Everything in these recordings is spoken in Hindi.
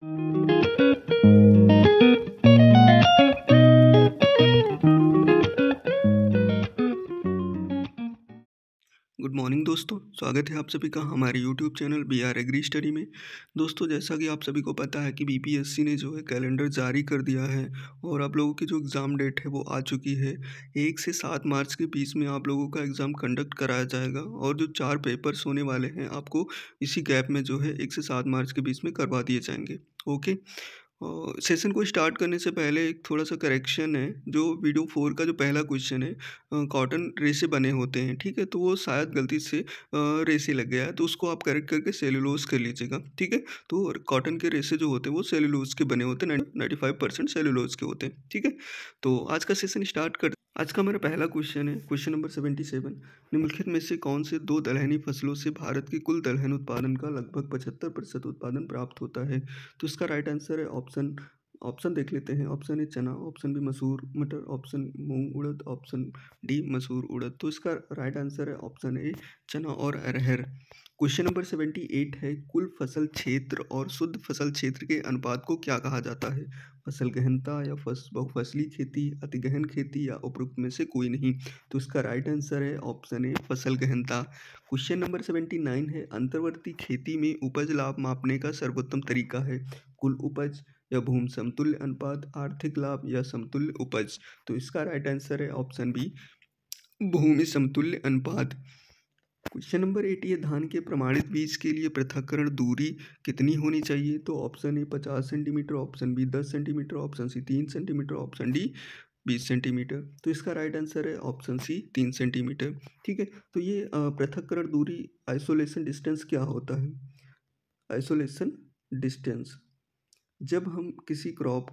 गुड मॉर्निंग दोस्तों, स्वागत है आप सभी का हमारे YouTube channel BR agri study में। दोस्तों, जैसा कि आप सभी को पता है कि BPSC ने जो है कैलेंडर जारी कर दिया है और आप लोगों की जो एग्ज़ाम डेट है वो आ चुकी है। 1 से 7 मार्च के बीच में आप लोगों का एग्ज़ाम कंडक्ट कराया जाएगा और जो 4 पेपर्स होने वाले हैं आपको इसी गैप में जो है 1 से 7 मार्च के बीच में करवा दिए जाएंगे। ओके। सेशन को स्टार्ट करने से पहले एक थोड़ा-सा करेक्शन है, जो वीडियो 4 का जो पहला क्वेश्चन है, कॉटन रेशे बने होते हैं, ठीक है? तो वो शायद गलती से रेशे लग गया है, तो उसको आप करेक्ट करके सेलुलोज़ कर लीजिएगा, ठीक है? तो कॉटन के रेशे जो होते हैं वो सेलुलोज़ के बने होते हैं, 95% सेलुलोज़ के होते हैं, ठीक है? तो आज का सेशन स्टार्ट कर आज का हमारा पहला क्वेश्चन है, क्वेश्चन नंबर 77। निम्नलिखित में से कौन से 2 दलहनी फसलों से भारत के कुल दलहन उत्पादन का लगभग 75% उत्पादन प्राप्त होता है? तो इसका राइट आंसर है ऑप्शन ऑप्शन देख लेते हैं। ऑप्शन ए चना, ऑप्शन बी मसूर मटर, ऑप्शन मूंग उड़द, ऑप्शन डी मसूर उड़द। तो इसका राइट आंसर है ऑप्शन ए चना और अरहर। क्वेश्चन नंबर 78 है, कुल फसल क्षेत्र और शुद्ध फसल क्षेत्र के अनुपात को क्या कहा जाता है? फसल गहनता या बहुफसली खेती, अति गहन खेती या उपरोक्त में से कोई नहीं। तो इसका राइट आंसर है ऑप्शन ए फसल गहनता। क्वेश्चन नंबर 79 है, अंतर्वर्ती खेती में उपज लाभ मापने का सर्वोत्तम तरीका है? कुल उपज या भूमि समतुल्य अनुपात, आर्थिक लाभ या समतुल्य उपज। तो इसका राइट आंसर है ऑप्शन बी भूमि समतुल्य अनुपात। क्वेश्चन नंबर 80 है, धान के प्रमाणित बीज के लिए पृथक्करण दूरी कितनी होनी चाहिए? तो option A 50 centimetre, option B 10 centimetre, option C 3 centimetre, option D 20 centimetre. तो इसका राइट आंसर है ऑप्शन सी 3 सेंटीमीटर, ठीक है? तो ये पृथक्करण दूरी, आइसोलेशन डिस्टेंस क्या होता है? आइसोलेशन डिस्टेंस, जब हम किसी क्रॉप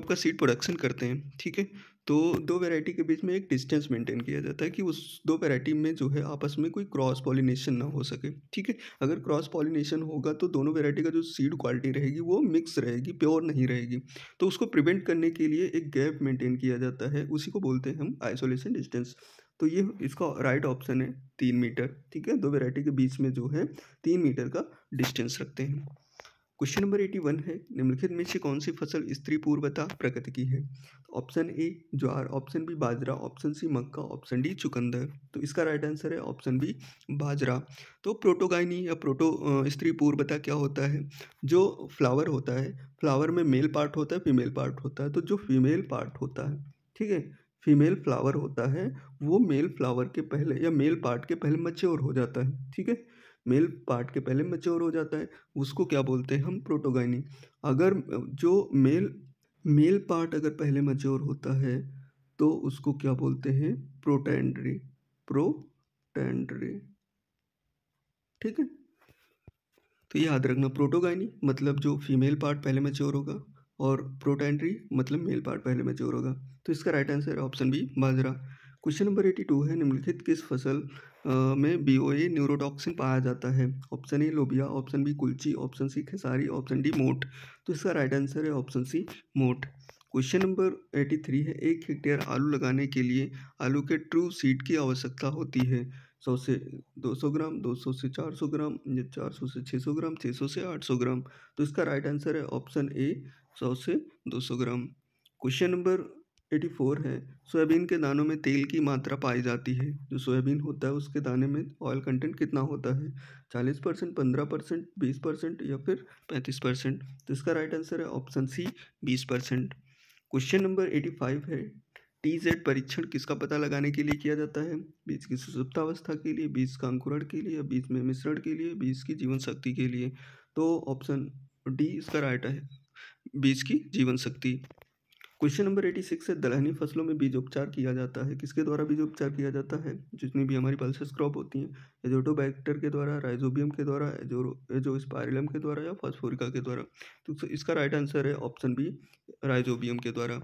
का सीड प्रोडक्शन करते हैं, ठीक है? तो 2 वैरायटी के बीच में एक डिस्टेंस मेंटेन किया जाता है कि उस 2 वैरायटी में जो है आपस में कोई क्रॉस पॉलिनेशन ना हो सके, ठीक है? अगर क्रॉस पॉलिनेशन होगा तो दोनों वैरायटी का जो सीड क्वालिटी रहेगी वो मिक्स रहेगी, प्योर नहीं रहेगी। तो उसको प्रिवेंट करने के लिए एक गैप मेंटेन किया जाता है, उसी को बोलते हैं हम आइसोलेशन डिस्टेंस। तो ये इसका राइट ऑप्शन है 3 मीटर, ठीक है? 2 वैरायटी के बीच में जो है 3 मीटर का डिस्टेंस रखते हैं। क्वेश्चन नंबर 81 है, निम्नलिखित में से कौन सी फसल स्त्री पूर्वता प्रकृति की है? ऑप्शन ए ज्वार, ऑप्शन बी बाजरा, ऑप्शन सी मक्का, ऑप्शन डी चुकंदर। तो इसका राइट आंसर है ऑप्शन बी बाजरा। तो प्रोटोगाइनी या स्त्री पूर्वता क्या होता है? जो फ्लावर होता है, फ्लावर में मेल पार्ट होता है, फीमेल पार्ट होता है। तो जो फीमेल पार्ट होता है, ठीक है, फीमेल फ्लावर होता है, वो मेल फ्लावर के पहले या मेल पार्ट के पहले मैच्योर हो जाता है, ठीक है? मेल पार्ट के पहले मैच्योर हो जाता है, उसको क्या बोलते हैं हम? प्रोटोगाइनी। अगर जो मेल मेल पार्ट अगर पहले मैच्योर होता है तो उसको क्या बोलते हैं? प्रोटेंडरी। प्रोटेंडरी, ठीक है? तो ये याद रखना, प्रोटोगाइनी मतलब जो फीमेल पार्ट पहले मैच्योर होगा और प्रोटेंडरी मतलब मेल पार्ट पहले मैच्योर होगा। तो इसका राइट आंसर है ऑप्शन बी बाजरा। क्वेश्चन नंबर 82 है, निम्नलिखित किस फसल में बीओए न्यूरोटॉक्सिन पाया जाता है? ऑप्शन ए लोबिया, ऑप्शन बी कुल्ची, ऑप्शन सी खेसारी, ऑप्शन डी मोठ। तो इसका राइट आंसर है ऑप्शन सी मोठ। क्वेश्चन नंबर 83 है, 1 हेक्टेयर आलू लगाने के लिए आलू के ट्रू सीड की आवश्यकता होती है? 100 से 200 ग्राम, 200 से 400 ग्राम या 400 से 600 ग्राम, 600 से 800 ग्राम। तो इसका राइट आंसर है ऑप्शन ए 100 से 200 ग्राम। क्वेश्चन नंबर 84 है, सोयाबीन के दानों में तेल की मात्रा पाई जाती है? जो सोयाबीन होता है उसके दाने में ऑयल कंटेंट कितना होता है? 40%, 15%, 20% या फिर 35%? तो इसका राइट आंसर है ऑप्शन सी 20%। क्वेश्चन नंबर 85 है, टीजेड परीक्षण किसका पता लगाने के लिए किया जाता है? बीज की सुसुप्तावस्था के लिए, बीज का अंकुरण के लिए, बीज में मिश्रण के लिए, बीज की जीवन शक्ति के लिए। तो ऑप्शन डी इसका राइट है, बीज की जीवन शक्ति। क्वेश्चन नंबर 86 है, दलहनी फसलों में बीजोपचार किया जाता है? किसके द्वारा बीजोपचार किया जाता है? जितनी भी हमारी पल्सेस क्रॉप होती हैं, एजोटोबैक्टर के द्वारा, राइजोबियम के द्वारा, एजोस्पाइरिलम के द्वारा या फॉस्फोरिका के द्वारा। तो इसका राइट आंसर है ऑप्शन बी राइजोबियम के द्वारा।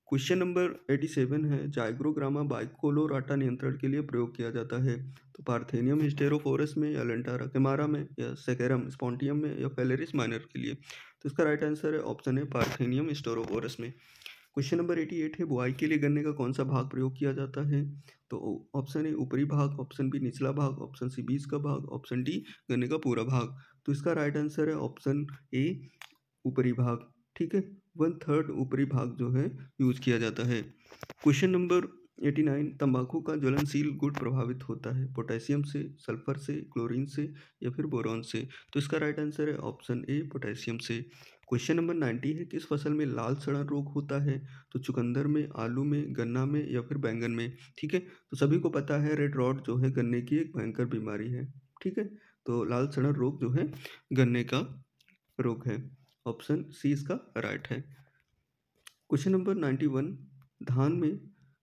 क्वेश्चन नंबर 87 है, जाइग्रोग्रामा बाइकोलोराटा नियंत्रण के लिए प्रयोग किया जाता है? तो पार्थेनियम हिस्टेरोफोरस में या लेंटारा केमारा में या सेकेरम स्पॉन्टियम में या फेलेरिस माइनर के लिए? तो इसका राइट आंसर है ऑप्शन है पार्थेनियम हिस्टेरोफोरस में। क्वेश्चन नंबर 88 है, बुआई के लिए गन्ने का कौन सा भाग प्रयोग किया जाता है? तो ऑप्शन ए ऊपरी भाग, ऑप्शन बी निचला भाग, ऑप्शन सी बीज का भाग, ऑप्शन डी गन्ने का पूरा भाग। तो इसका राइट आंसर है ऑप्शन ए ऊपरी भाग, ठीक है, 1/3 ऊपरी भाग जो है यूज किया जाता है। क्वेश्चन नंबर 89, तंबाकू का ज्वलनशील गुण प्रभावित होता है पोटेशियम से, सल्फर से, क्लोरीन से या फिर बोरॉन से। तो इसका राइट आंसर है ऑप्शन ए पोटेशियम से। क्वेश्चन नंबर 90 है, किस फसल में लाल सड़न रोग होता है? तो चुकंदर में, आलू में, गन्ना में या फिर बैंगन में, ठीक है। तो सभी को पता है रेड रॉट जो है गन्ने की एक भयंकर बीमारी है, ठीक है। तो लाल सड़न रोग जो है गन्ने का रोग है, ऑप्शन सी इसका राइट है। क्वेश्चन नंबर 91, धान में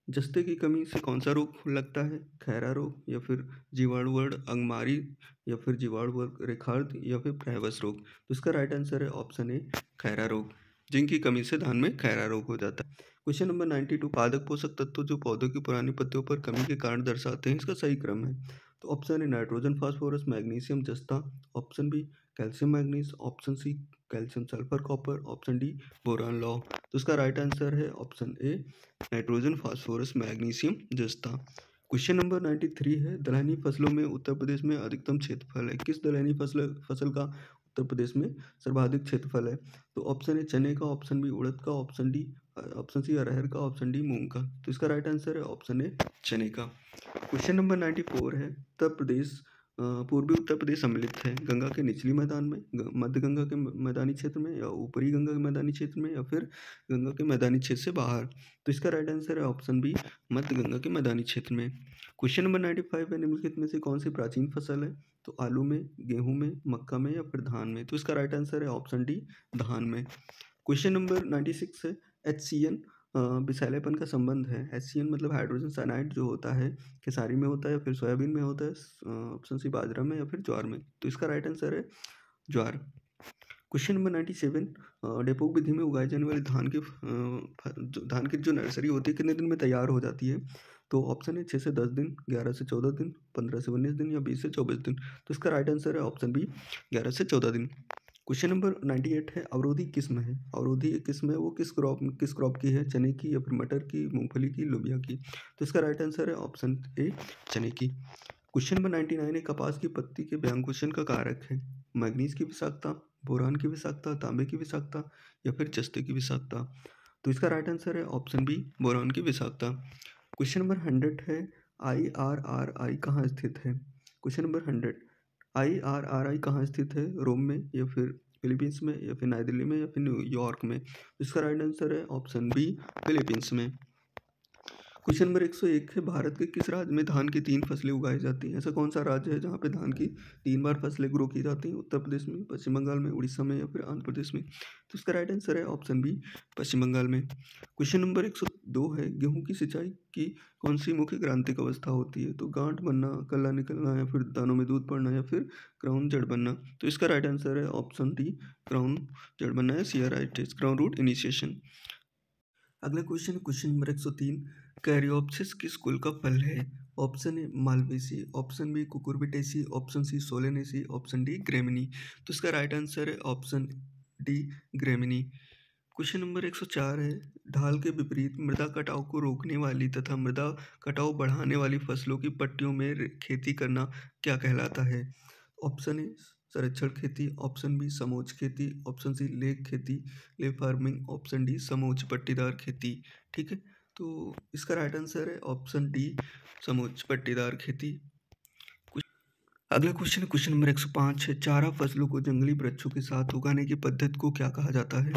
जस्ते की कमी से कौन सा रोग लगता है? खैरा रोग या फिर जीवाणुवर्ड अंगमारी या फिर जीवाणुवर्ग रेखार्ध या फिर प्रेवस रोग। तो इसका राइट आंसर है ऑप्शन ए खैरा रोग, जिनकी कमी से धान में खैरा रोग हो जाता है। क्वेश्चन नंबर 92, पादक पोषक तत्व जो पौधों की पुरानी पत्तियों पर कमी के कारण दर्शाते हैं, इसका सही क्रम है। तो option A nitrogen phosphorus magnesium जस्ता, option B calcium manganese, option C calcium sulphur copper, option D boron लॉ। तो इसका राइट आंसर है option A nitrogen phosphorus magnesium जस्ता। क्वेश्चन नंबर 93 है, दलहनी फसलों में उत्तर प्रदेश में अधिकतम क्षेत्रफल है? किस दलहनी फसल का उत्तर प्रदेश में सर्वाधिक क्षेत्रफल है? तो ऑप्शन ए चने का, ऑप्शन बी उड़द का, ऑप्शन सी अरहर का, ऑप्शन डी मूंग का। तो इसका राइट आंसर है ऑप्शन ए चने का। क्वेश्चन नंबर 94 है, उत्तर प्रदेश पूर्वी उत्तर प्रदेश सम्मिलित है गंगा के निचली मैदान में, मध्य गंगा के मैदानी क्षेत्र में या ऊपरी गंगा के मैदानी क्षेत्र में या फिर गंगा के मैदानी क्षेत्र से बाहर। तो इसका राइट आंसर है ऑप्शन बी मध्य गंगा के मैदानी क्षेत्र में। क्वेश्चन नंबर 95 है, निम्नलिखित में से कौन सी प्राचीन फसल है? तो आलू में, गेहूं में, मक्का में या फिर धान में। तो इसका राइट आंसर है ऑप्शन डी धान में। क्वेश्चन नंबर 96 है, HCN विषैलेपन का संबंध है। HCN मतलब हाइड्रोजन साइनाइड जो होता है खेसारी में होता है या फिर सोयाबीन में होता है, ऑप्शन सी बाजरा में या फिर ज्वार में। तो इसका राइट आंसर है ज्वार। क्वेश्चन नंबर 97, डेपोक विधि में उगाए जाने वाले धान की जो नर्सरी होती है कितने दिन में तैयार हो जाती है? तो ऑप्शन है 6 से 10 दिन, 11 से 14 दिन, 15 से 19 दिन या 20 से 24 दिन। तो इसका राइट आंसर है ऑप्शन बी 11 से 14 दिन। क्वेश्चन नंबर 98 है, अवरोधी किस्म है? अवरोधी एक किस्म है, वो किस क्रॉप की है? चने की या फिर मटर की, मूंगफली की, लोबिया की। तो इसका राइट आंसर है ऑप्शन ए चने की। क्वेश्चन नंबर 99 है, कपास की पत्ती के व्यांकुशन का कारक है? मैग्नीज की विषाक्तता, बोरान की विषाक्तता, तांबे की विषाक्तता या फिर जस्ते की विषाक्तता। तो इसका राइट आंसर है ऑप्शन बी बोरान की विषाक्तता। क्वेश्चन नंबर 100 है, IRRI कहाँ स्थित है? क्वेश्चन नंबर 100, IRRI कहाँ स्थित है? रोम में या फिर फिलीपींस में या फिर नई दिल्ली में या फिर न्यूयॉर्क में। इसका राइट आंसर है ऑप्शन बी फिलीपींस में। क्वेश्चन नंबर 101 है, भारत के किस राज्य में धान की 3 फसलें उगाई जाती हैं? ऐसा कौन सा राज्य है जहाँ पे धान की 3 बार फसलें ग्रो की जाती हैं? उत्तर प्रदेश में, पश्चिम बंगाल में, उड़ीसा में या फिर आंध्र प्रदेश में। तो इसका राइट आंसर है ऑप्शन बी पश्चिम बंगाल में। क्वेश्चन नंबर 102 है, गेहूं की सिंचाई की कौन सी मुख्य क्रांतिक अवस्था होती है? तो गांठ बनना, कल्ला निकलना या फिर दानों में दूध पड़ना या फिर क्राउन जड़ बनना। तो इसका राइट आंसर है ऑप्शन डी क्राउन जड़ बनना है, CRIT क्राउन रूट इनिशिएशन। अगला क्वेश्चन नंबर 103, कैरियोप्सिस किस कुल का फल है? Option A Malvaceae, option B Cucurbitaceae, option C Solanaceae, option D Gramineae. तो इसका राइट आंसर है option D Gramineae. Question number 104 है, ढाल के विपरीत मृदा कटाव को रोकने वाली तथा मृदा कटाव बढ़ाने वाली फसलों की पट्टियों में खेती करना क्या कहलाता है? ऑप्शन ए संरक्षण खेती, ऑप्शन बी समोच्च खेती, ऑप्शन सी लेक खेती, ले फार्मिंग, ऑप्शन डी समोच्च पट्टीदार खेती। ठीक है, तो इसका राइट आंसर है ऑप्शन डी समोच्च पट्टीदार खेती। अगला क्वेश्चन नंबर 105 है, चारा फसलों को जंगली वृक्षों के साथ उगाने की पद्धति को क्या कहा जाता है?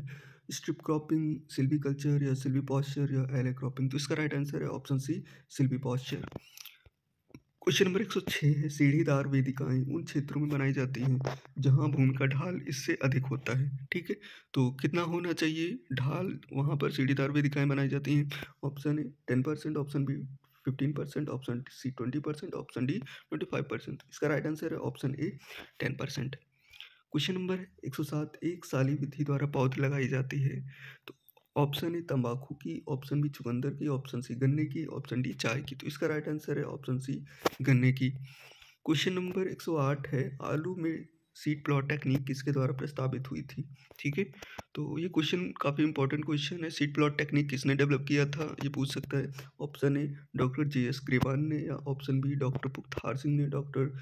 स्ट्रिप क्रॉपिंग, सिल्वीकल्चर या सिल्वीपॉस्चर या एले क्रॉपिंग। तो इसका राइट आंसर है ऑप्शन सी सिल्वीपॉस्चर। क्वेश्चन नंबर 106 है, सीढ़ीदार वेदिकाएं उन क्षेत्रों में बनाई जाती हैं जहां भूमि का ढाल इससे अधिक होता है। ठीक है, तो कितना होना चाहिए ढाल वहां पर सीढ़ीदार वेदिकाएं बनाई जाती हैं? Option A 10%, option B 15%, option C 20%, option D 25%। इसका राइट आंसर है ऑप्शन ए 10%। क्वेश्चन नंबर 107, एक साली विधि द्वारा पौध लगाई जाती है। तो ऑप्शन ए तंबाकू की, ऑप्शन बी चुकंदर की, ऑप्शन सी गन्ने की, ऑप्शन डी चाय की। तो इसका राइट आंसर है ऑप्शन सी गन्ने की। क्वेश्चन नंबर 108 है, आलू में सीड प्लॉट टेक्निक किसके द्वारा प्रस्तावित हुई थी? ठीक है, तो ये क्वेश्चन काफ़ी इंपॉर्टेंट क्वेश्चन है। सीड प्लॉट टेक्निक किसने डेवलप किया था, ये पूछ सकता है। ऑप्शन ए डॉक्टर JS ग्रेवाल ने, या ऑप्शन बी डॉक्टर पुख्तार सिंह ने, डॉक्टर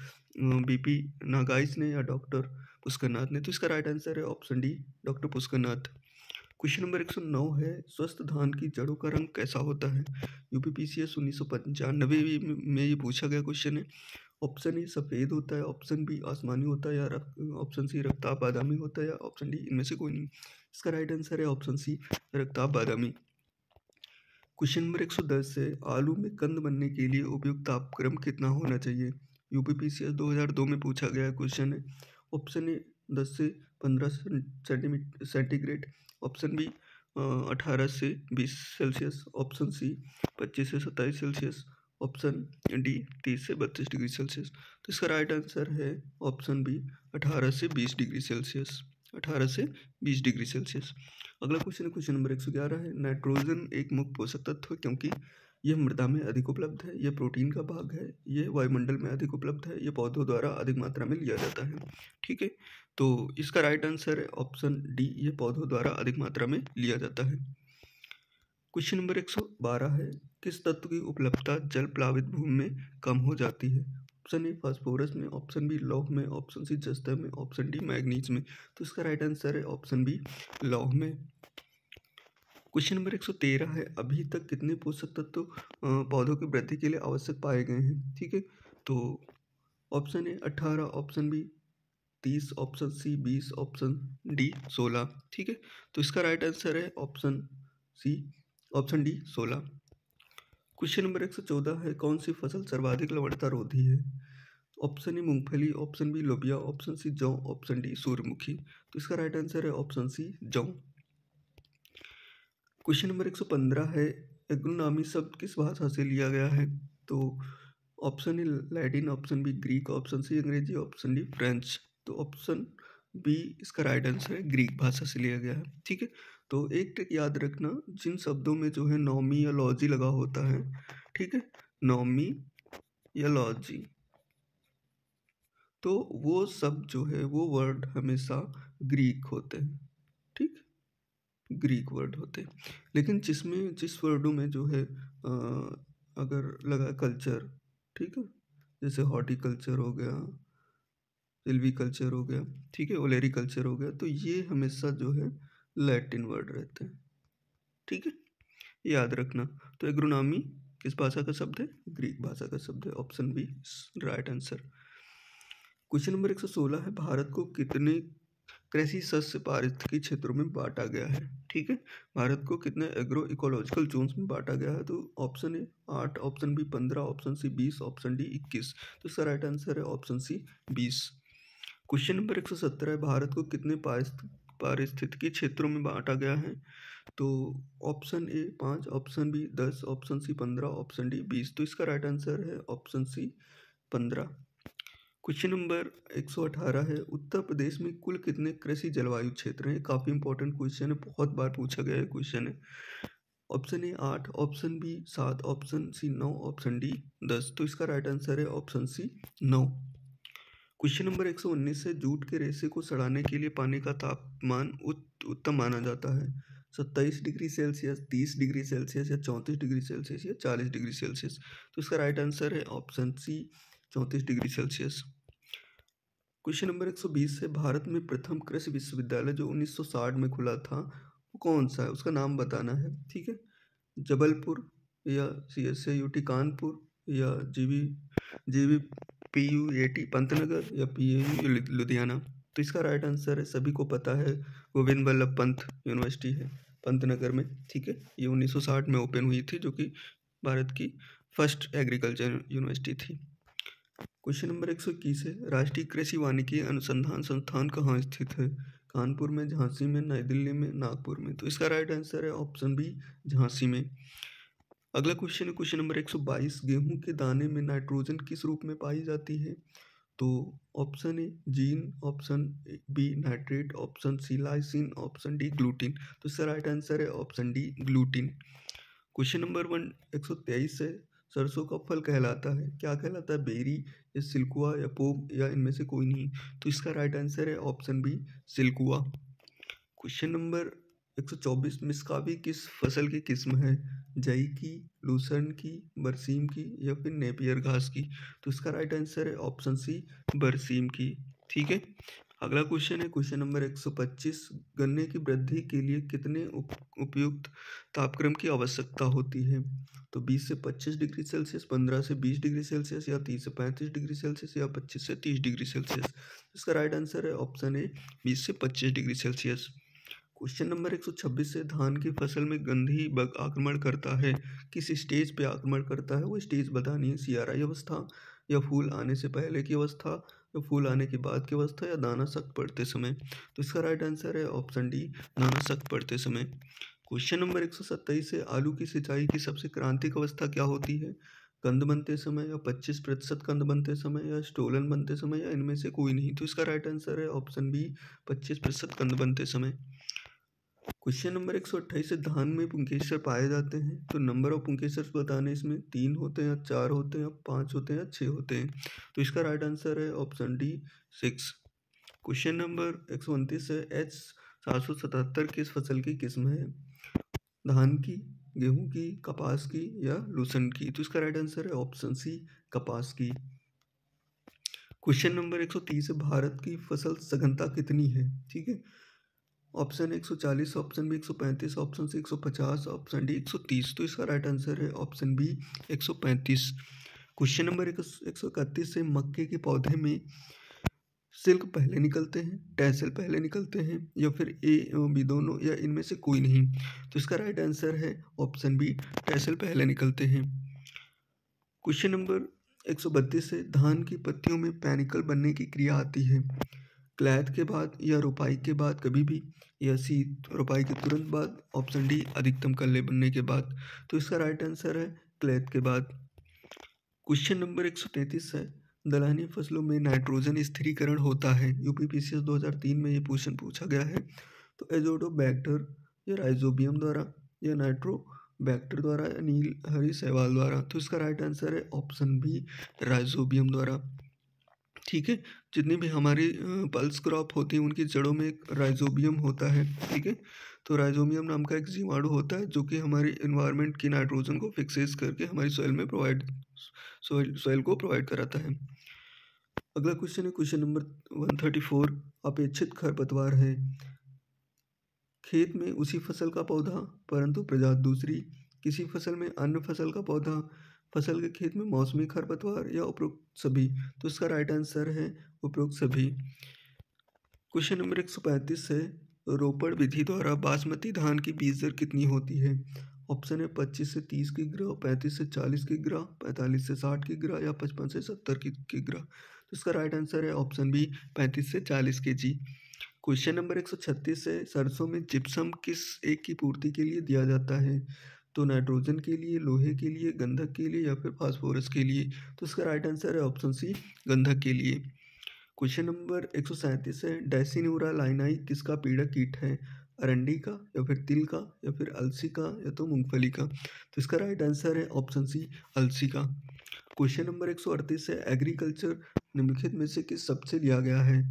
BP नागाइस ने, या डॉक्टर पुष्करनाथ ने। तो इसका राइट आंसर है option D, doctor Pushkarnath. Question number 109 है, स्वस्थ धान की जड़ों का रंग कैसा होता है? यूपीपीसीएस 1995 में ये पूछा गया क्वेश्चन है। ऑप्शन ए सफ़ेद होता है, ऑप्शन बी आसमानी होता है, या ऑप्शन सी रक्ताब बादामी होता है, या ऑप्शन डी इनमें से कोई नहीं। इसका राइट आंसर है ऑप्शन सी, रक्ताब बादामी। क्वेश्चन नंबर 110 है, आलू में कंद बनने के लिए उपयुक्त तापक्रम कितना होना चाहिए? यूपीपीसीएस 2002 में पूछा गया क्वेश्चन है। ऑप्शन ए 10 से 15 सेंटीग्रेड, ऑप्शन बी 18 से 20 सेल्सियस, ऑप्शन सी 25 से 27 सेल्सियस, ऑप्शन डी 30 से 32 डिग्री सेल्सियस। तो इसका राइट आंसर है ऑप्शन बी, 18 से 20 डिग्री सेल्सियस, 18 से 20 डिग्री सेल्सियस। अगला क्वेश्चन है, क्वेश्चन नंबर 111 है, नाइट्रोजन एक मुख्य पोषक तत्व है क्योंकि यह मृदा में अधिक उपलब्ध है, यह प्रोटीन का भाग है, यह वायुमंडल में अधिक उपलब्ध है, यह पौधों द्वारा अधिक मात्रा में लिया जाता है। ठीक है, तो इसका राइट आंसर है ऑप्शन डी, ये पौधों द्वारा अधिक मात्रा में लिया जाता है। क्वेश्चन नंबर 112 है, किस तत्व की उपलब्धता जल प्लावित भूमि में कम हो जाती है? ऑप्शन ए फास्फोरस में, ऑप्शन बी लौह में, ऑप्शन सी जस्ता में, ऑप्शन डी मैग्नीज में। तो इसका राइट आंसर है ऑप्शन बी, लौह में। क्वेश्चन नंबर 113 है, अभी तक कितने पोषक तत्व पौधों की वृद्धि के लिए आवश्यक पाए गए हैं? ठीक है, तो option A 18, option B 30, option C 20, option D 16। ठीक है, तो इसका राइट आंसर है option C, option D 16। Question number 114 है, कौन सी फसल सर्वाधिक लवणता रोधी है? ऑप्शन ए मूंगफली, ऑप्शन बी लोबिया, ऑप्शन सी जौ, ऑप्शन डी सूर्यमुखी। तो इसका राइट आंसर है ऑप्शन सी, जौ। क्वेश्चन नंबर 115 है, एग्रोनॉमी शब्द किस भाषा से लिया गया है? तो option A Latin, option B Greek, option C अंग्रेजी, ऑप्शन डी फ्रेंच। तो ऑप्शन बी इसका राइट आंसर है, ग्रीक भाषा से लिया गया है। ठीक है, तो एक ट्रिक याद रखना, जिन शब्दों में जो है नॉमी या लॉजी लगा होता है, ठीक है, नॉमी या लॉजी, तो वो शब्द जो है वो वर्ड हमेशा ग्रीक होते हैं। ठीक, ग्रीक वर्ड होते हैं। लेकिन जिस वर्डों में जो है अगर लगा कल्चर, ठीक है, जैसे हॉर्टिकल्चर हो गया, सिल्वीकल्चर हो गया, ठीक है, ओलेरिकल्चर हो गया, तो ये हमेशा जो है लैटिन वर्ड रहते हैं। ठीक है, याद रखना। तो एग्रोनॉमी किस भाषा का शब्द है? ग्रीक भाषा का शब्द है। Option B right answer. Question number 116 है, भारत को कितने कृषि शस्य पारिस्थितिकी क्षेत्रों में बांटा गया है? ठीक है, भारत को कितने एग्रो इकोलॉजिकल जोन्स में बांटा गया है? तो option A 8, option B 15, option C 20, option D 21। तो इसका राइट आंसर है ऑप्शन सी 20। क्वेश्चन नंबर 117 है, भारत को कितने पारिस्थितिकी क्षेत्रों में बांटा गया है? तो option A 5, option B 10, option C 15, option D 20। तो इसका राइट आंसर है ऑप्शन सी 15। क्वेश्चन नंबर 118 है, उत्तर प्रदेश में कुल कितने कृषि जलवायु क्षेत्र हैं? काफ़ी इंपॉर्टेंट क्वेश्चन है, बहुत बार पूछा गया है क्वेश्चन है। Option A 8, option B 7, option C 9, option D 10। तो इसका राइट आंसर है ऑप्शन सी 9। क्वेश्चन नंबर 119 है, जूट के रेशे को सड़ाने के लिए पानी का तापमान उत्तम माना जाता है? 27 डिग्री सेल्सियस, 30 डिग्री सेल्सियस, या 34 डिग्री सेल्सियस, या 40 डिग्री सेल्सियस। तो इसका राइट आंसर है option C 34 degree Celsius. Question number 120 है, भारत में प्रथम कृषि विश्वविद्यालय जो 1960 में खुला था वो कौन सा है? उसका नाम बताना है। ठीक है, जबलपुर, या CSIUT कानपुर, या GVPUAT पंतनगर, या PAU लुधियाना। तो इसका राइट आंसर है, सभी को पता है, गोविंद बल्लभ पंत यूनिवर्सिटी है पंतनगर में। ठीक है, ये 1960 में ओपन हुई थी, जो कि भारत की फर्स्ट एग्रीकल्चर यूनिवर्सिटी थी। क्वेश्चन नंबर 121 है, राष्ट्रीय कृषि वानिकी अनुसंधान संस्थान कहाँ स्थित है? कानपुर में, झांसी में, नई दिल्ली में, नागपुर में। तो इसका राइट आंसर है ऑप्शन बी, झांसी में। अगला क्वेश्चन है, क्वेश्चन नंबर 122, गेहूं के दाने में नाइट्रोजन किस रूप में पाई जाती है? तो option A zein, option B nitrate, option C lysine, option D gluten. तो इसका राइट आंसर है option D gluten. Question number 123 है, सरसों का फल कहलाता है, क्या कहलाता है? बेरी, या सिल्कुआ, या पोम, या इनमें से कोई नहीं। तो इसका राइट आंसर है ऑप्शन बी, सिल्कुआ। क्वेश्चन नंबर 124, मिसकाबी किस फसल की किस्म है? जई की, लूसर्न की, बरसीम की, या फिर नेपियर घास की। तो इसका राइट आंसर है ऑप्शन सी, बरसीम की। ठीक है, अगला क्वेश्चन है क्वेश्चन नंबर 125। गन्ने की वृद्धि के लिए कितने उपयुक्त तापक्रम की आवश्यकता होती है? तो 20 से 25 डिग्री सेल्सियस, 15 से 20 डिग्री सेल्सियस, या 30 से 35 डिग्री सेल्सियस, या 25 से 30 डिग्री सेल्सियस। इसका राइट आंसर है ऑप्शन ए 20 से 25 डिग्री सेल्सियस। क्वेश्चन नंबर 126 से धान की फसल में गंधी बग आक्रमण करता है, किस स्टेज पे आक्रमण करता है वो स्टेज बतानी है। सियाराई अवस्था, या फूल आने से पहले की अवस्था, या फूल आने के बाद की अवस्था, या दाना सख्त पड़ते समय। तो इसका राइट आंसर है ऑप्शन डी दाना सख्त पड़ते समय। क्वेश्चन नंबर 127 से आलू की सिंचाई की सबसे क्रांतिक अवस्था क्या होती है? कंद बनते समय, या 25% कंद बनते समय, या स्टोलन बनते समय, या इनमें से कोई नहीं। तो इसका राइट आंसर है ऑप्शन बी 25% कंद बनते समय। क्वेश्चन नंबर 128 से धान में पुंकेसर पाए जाते हैं, तो नंबर ऑफ पुंकेसर बताने इसमें 3 होते हैं, या 4 होते हैं, या 5 होते हैं, या 6 होते हैं। तो इसका राइट आंसर है ऑप्शन डी 6। क्वेश्चन नंबर 129 है H777 किस फसल की किस्म है? धान की, गेहूं की, कपास की, या लूसन की। तो इसका राइट आंसर है ऑप्शन सी कपास की। क्वेश्चन नंबर 130 है भारत की फसल सघनता कितनी है? ठीक है, option 140, option B 135, option C 150, option D 130। तो इसका राइट आंसर है ऑप्शन बी 135। क्वेश्चन नंबर 131 से मक्के के पौधे में सिल्क पहले निकलते हैं, टैसल पहले निकलते हैं, या फिर ए एवं बी दोनों, या इनमें से कोई नहीं। तो इसका राइट आंसर है ऑप्शन बी टैसल पहले निकलते हैं। क्वेश्चन नंबर 132 से धान की पत्तियों में पैनिकल बनने की क्रिया आती है, क्लैथ के बाद, या रोपाई के बाद कभी भी, या सी रोपाई के तुरंत बाद, ऑप्शन डी अधिकतम कल्ले बनने के बाद। तो इसका राइट आंसर है क्लैथ के बाद। क्वेश्चन नंबर 133 है दलहनी फसलों में नाइट्रोजन स्थिरीकरण होता है, यूपीपीसीएस 2003 में ये क्वेश्चन पूछा गया है। तो एजोडोबैक्टर, या राइजोबियम द्वारा, या नाइट्रोबैक्टर द्वारा, या नील हरी शैवाल द्वारा। तो इसका राइट आंसर है ऑप्शन बी राइजोबियम द्वारा। ठीक है, जितनी भी हमारी पल्स क्रॉप होती है उनकी जड़ों में एक राइजोबियम होता है। ठीक है, तो राइजोबियम नाम का एक जीवाणु होता है जो कि हमारी इन्वायरमेंट की नाइट्रोजन को फिक्सेस करके हमारी सॉइल में सॉइल को प्रोवाइड कराता है। अगला क्वेश्चन है क्वेश्चन नंबर 134। अपेक्षित खरपतवार है, खेत में उसी फसल का पौधा परंतु प्रजाति दूसरी, किसी फसल में अन्य फसल का पौधा, फसल के खेत में मौसमी खरपतवार, या उपरोक्त सभी। तो इसका राइट आंसर है उपरोक्त सभी। क्वेश्चन नंबर 135 है रोपड़ विधि द्वारा बासमती धान की बीज दर कितनी होती है? ऑप्शन है 25 से 30 किग्रा, 35 से 40 किग्रा, 45 से 60 किग्रा, या 55 से 70 किग्रा। तो इसका राइट आंसर है ऑप्शन बी 35 से 40 kg। क्वेश्चन नंबर 136 है सरसों में जिप्सम किस एक की पूर्ति के लिए दिया जाता है? तो नाइट्रोजन के लिए, लोहे के लिए, गंधक के लिए, या फिर फास्फोरस के लिए। तो इसका राइट आंसर है ऑप्शन सी गंधक के लिए। क्वेश्चन नंबर 137 है डायसिन्यूरा लाइनाई किसका पीड़क कीट है? अरंडी का, या फिर तिल का, या फिर अलसी का, या तो मूंगफली का। तो इसका राइट आंसर है ऑप्शन सी अलसी का। क्वेश्चन नंबर 138 है एग्रीकल्चर निम्नलिखित में से किस शब्द से लिया गया है?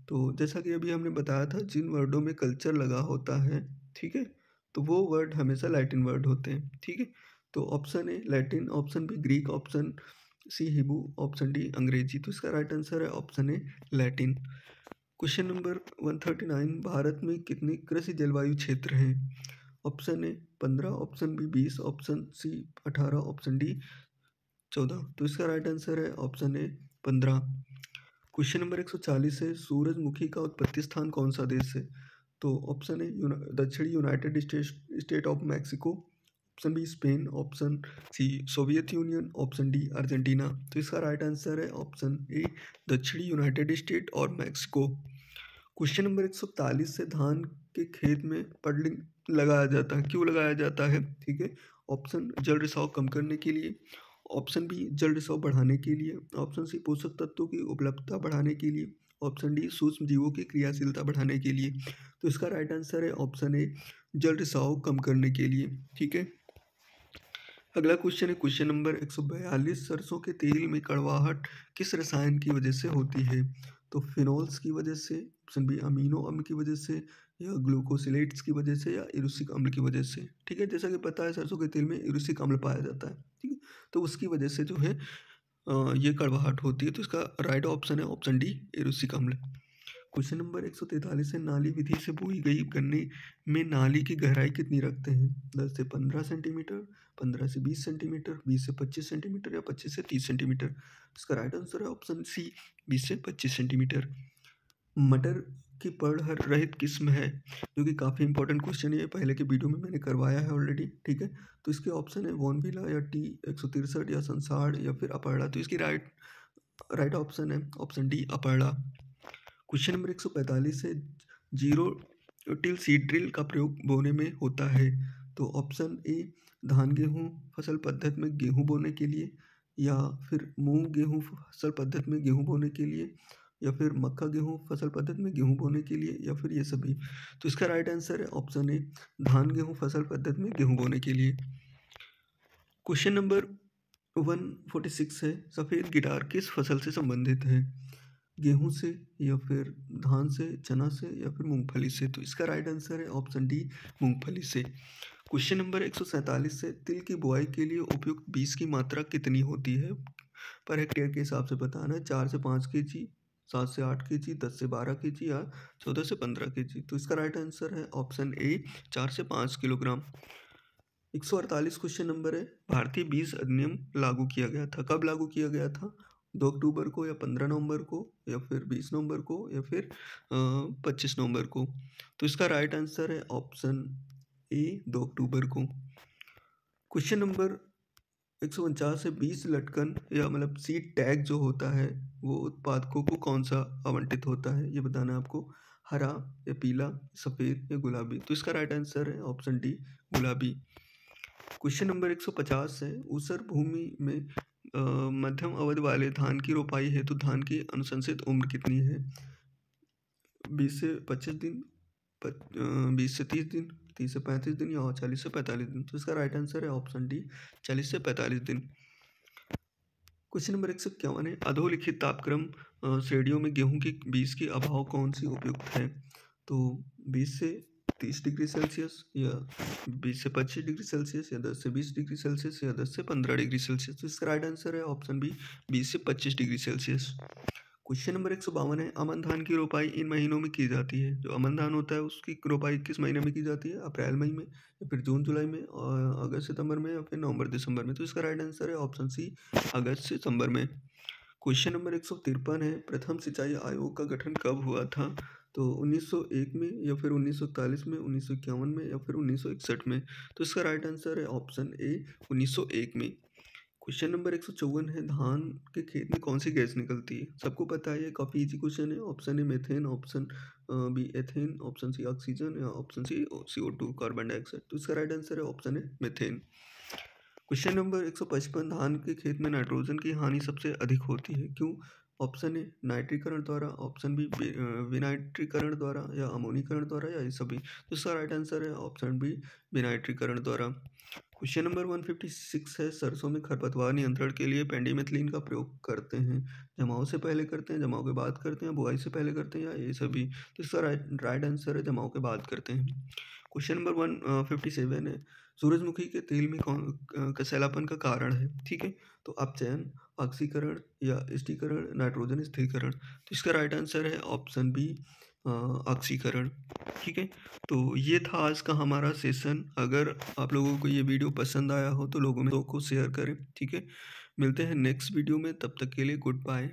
तो जैसा कि अभी हमने बताया था जिन वर्डों में कल्चर लगा होता है, ठीक है, तो वो वर्ड हमेशा लैटिन वर्ड होते हैं। ठीक है, तो option A Latin, option B Greek, option C Hebrew, option D अंग्रेजी। तो इसका राइट आंसर है option A Latin. Question number 139 Bharat में कितने कृषि जलवायु क्षेत्र हैं? Option A 15, option B 20, option C 18, option D 14। तो इसका राइट आंसर है ऑप्शन ए 15। क्वेश्चन नंबर 140 है सूरजमुखी का उत्पत्ति स्थान कौन सा देश है? तो ऑप्शन ए दक्षिणी United State of Mexico, option B Spain, option C Soviet Union, option D Argentina. तो इसका राइट आंसर है ऑप्शन ए दक्षिणी यूनाइटेड स्टेट और मैक्सिको। क्वेश्चन नंबर 141 से धान के खेत में पडलिंग लगाया जाता है, क्यों लगाया जाता है? ठीक है, ऑप्शन जल रिसाव कम करने के लिए, ऑप्शन बी जल रिसाव बढ़ाने के लिए, ऑप्शन सी पोषक तत्वों की उपलब्धता बढ़ाने के लिए, ऑप्शन डी सूक्ष्म जीवों की क्रियाशीलता बढ़ाने के लिए। तो इसका राइट आंसर है ऑप्शन ए जल रिसाव कम करने के लिए। ठीक है, अगला क्वेश्चन है क्वेश्चन नंबर 142 सरसों के तेल में कड़वाहट किस रसायन की वजह से होती है? तो फिनोल्स की वजह से, ऑप्शन बी अमीनो अम्ल की वजह से, या ग्लूकोसिलेट्स की वजह से, या इरुसिक अम्ल की वजह से। ठीक है, जैसा कि पता है सरसों के तेल में इरुसिक अम्ल पाया जाता है। ठीक है, तो उसकी वजह से जो है ये कड़वाहट होती है। तो इसका राइट ऑप्शन है ऑप्शन डी इरुसिक अम्ल। क्वेश्चन नंबर 143 है, नाली विधि से बोई गई गन्ने में नाली की गहराई कितनी रखते हैं? 10 से 15 सेंटीमीटर, 15 से 20 सेंटीमीटर, 20 से 25 सेंटीमीटर या 25 से 30 सेंटीमीटर। इसका राइट आंसर है ऑप्शन सी, 20 से 25 सेंटीमीटर। मटर की पड़ रहित किस्म है, जो कि काफ़ी इंपॉर्टेंट क्वेश्चन है, पहले के वीडियो में मैंने करवाया है ऑलरेडी, ठीक है। तो इसके ऑप्शन है वॉनविला या टी 163 या संसार या फिर अपरड़ा। तो इसकी राइट ऑप्शन है ऑप्शन डी, अपरड़ा। क्वेश्चन नंबर 145 है, जीरो टिल सीड ड्रिल का प्रयोग बोने में होता है। तो ऑप्शन ए, धान गेहूँ फसल पद्धति में गेहूँ बोने के लिए, या फिर मूंग गेहूँ फसल पद्धति में गेहूँ बोने के लिए, या फिर मक्का गेहूँ फसल पद्धति में गेहूँ बोने के लिए, या फिर ये सभी। तो इसका राइट आंसर है ऑप्शन ए, धान गेहूँ फसल पद्धति में गेहूँ बोने के लिए। क्वेश्चन नंबर 146 है, सफ़ेद गिटार किस फसल से संबंधित है? गेहूं से, या फिर धान से, चना से, या फिर मूंगफली से। तो इसका राइट आंसर है ऑप्शन डी, मूंगफली से। क्वेश्चन नंबर 147 से, तिल की बुआई के लिए उपयुक्त बीज की मात्रा कितनी होती है? पर हेक्टेयर के हिसाब से बताना है। 4 से 5 kg, 7 से 8 kg, 10 से 12 kg या 14 से 15 kg। तो इसका राइट आंसर है ऑप्शन ए, 4 से 5 किलोग्राम। 148 क्वेश्चन नंबर है, भारतीय बीज अधिनियम लागू किया गया था, कब लागू किया गया था? 2 अक्टूबर को, या 15 नवंबर को, या फिर 20 नवंबर को, या फिर 25 नवंबर को। तो इसका राइट आंसर है ऑप्शन ए, 2 अक्टूबर को। क्वेश्चन नंबर 149 से, बीज लटकन या मतलब सीड टैग जो होता है वो उत्पादकों को कौन सा आवंटित होता है, ये बताना है आपको। हरा या पीला, सफ़ेद या गुलाबी। तो इसका राइट आंसर है ऑप्शन डी, गुलाबी। क्वेश्चन नंबर 150 है, ऊसर भूमि में मध्यम अवधि वाले धान की रोपाई हेतु धान की अनुशंसित उम्र कितनी है? 20 से 25 दिन, 20 से 30 दिन, 30 से 35 दिन, या 40 से 45 दिन। तो इसका राइट आंसर है ऑप्शन डी, 40 से 45 दिन। क्वेश्चन नंबर 151 है, अधोलिखित तापक्रम श्रेणियों में गेहूं के बीज की अभाव कौन सी उपयुक्त है? तो 20 से 30 डिग्री सेल्सियस, या 20 से 25 डिग्री सेल्सियस, या 10 से 20 डिग्री सेल्सियस, या 10 से 15 डिग्री सेल्सियस। तो इसका राइट आंसर है ऑप्शन बी, 20 से 25 डिग्री सेल्सियस। क्वेश्चन नंबर 152 है, अमन धान की रोपाई इन महीनों में की जाती है। जो अमन धान होता है उसकी रोपाई किस महीने में की जाती है? अप्रैल मई में, या फिर जून जुलाई में, और अगस्त सितंबर में, या फिर नवंबर दिसंबर में। तो इसका राइट आंसर है ऑप्शन सी, अगस्त सितंबर में। क्वेश्चन नंबर 153 है, प्रथम सिंचाई आयोग का गठन कब हुआ था? तो 1901 में, या फिर 1941 में, 1951 में, या फिर 1961 में। तो इसका राइट आंसर है ऑप्शन ए, 1901 में। क्वेश्चन नंबर 154 है, धान के खेत में कौन सी गैस निकलती है? सबको पता है, ये काफ़ी इजी क्वेश्चन है। Option A methane, option B ethane, option C oxygen, या option C CO2 carbon dioxide. तो इसका राइट आंसर है option A, methane. Question number 155, धान के खेत में नाइट्रोजन की हानि सबसे अधिक होती है, क्यों? ऑप्शन ए, नाइट्रीकरण द्वारा, ऑप्शन बी, विनाइट्रीकरण द्वारा, या अमोनीकरण द्वारा, या ये सभी। तो इसका राइट आंसर है ऑप्शन बी, विनाइट्रीकरण द्वारा। क्वेश्चन नंबर 156 है, सरसों में खरपतवार नियंत्रण के लिए पेंडिमेथलिन का प्रयोग करते हैं, जमाव से पहले करते हैं, जमाव के बाद करते हैं, बुआई से पहले करते हैं, या ये सभी। तो इसका राइट आंसर है जमाव के बाद करते हैं। क्वेश्चन नंबर 157 है, सूरजमुखी के तेल में कौन कसैलापन का कारण है? ठीक है, तो अपचयन, ऑक्सीकरण, या स्थिरीकरण, नाइट्रोजन स्थिरीकरण। तो इसका राइट आंसर है ऑप्शन बी, ऑक्सीकरण। ठीक है, तो ये था आज का हमारा सेशन। अगर आप लोगों को ये वीडियो पसंद आया हो तो लोगों को शेयर करें। ठीक है, मिलते हैं नेक्स्ट वीडियो में, तब तक के लिए गुड बाय।